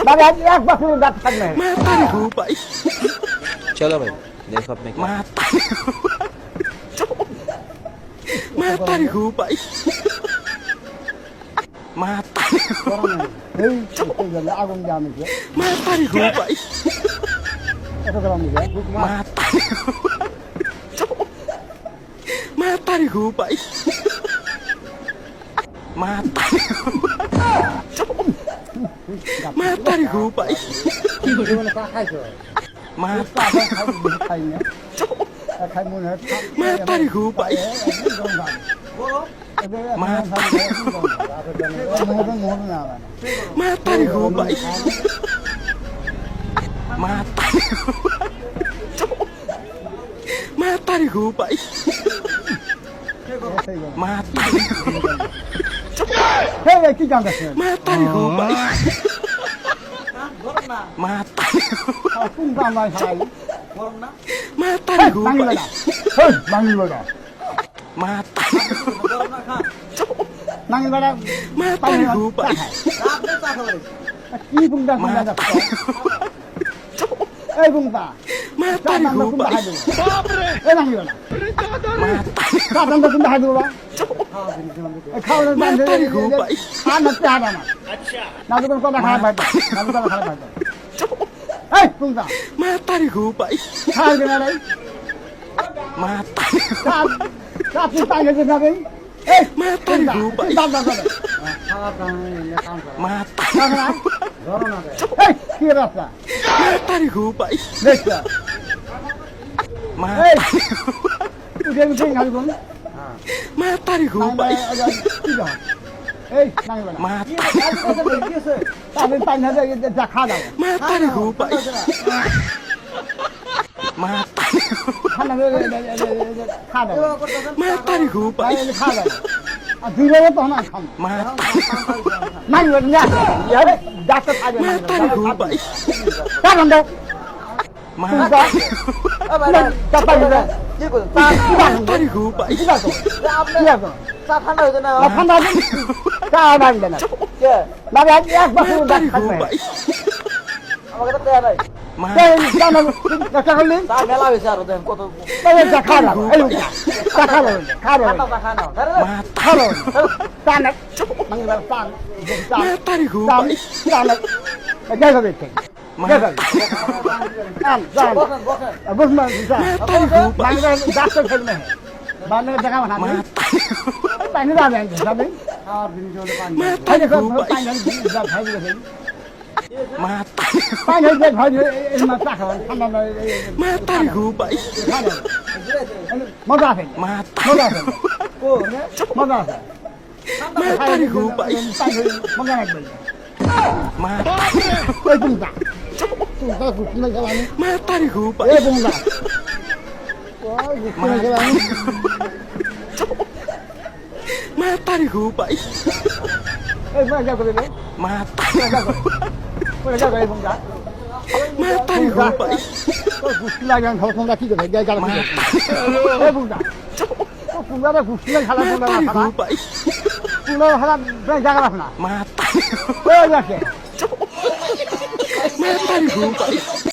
মানে এক বছরের দাঁত থাকবে चलो भाई देखो अपने क्या এই আগুন দিয়ে আমি এত গ্রাম দিয়ে জীবনে পা খাইছো পা খাই না খাই মনে হয় কি গান আছে কোন গান নাই খাই বাঙালি বেড়া বাঙালি বেড়া কি বুংটা এই বুংটা এই বাঙালি বেড়া কাপড় তুমি হাই দেবো খাওয়া আর নষ্ট হাঁটা না না যখন কথা খারাপ হয় না কথা খারাপ হয় এই বুংটা খাওয়া দেবে না আপনি তাই গেছে যাবে এই কি রাস্তা খা দাও মজা আছে মজা আছে মজা আছে মজা লাগবে ওই বুংটা এই বুংটা এই মজা করে দে এই বুংটা গুষ্টি লাগে তোমরা কি করে এই বুংটা তোমরা গুষ্টি খেলা তোমরা খেলা জায়গা রাখ না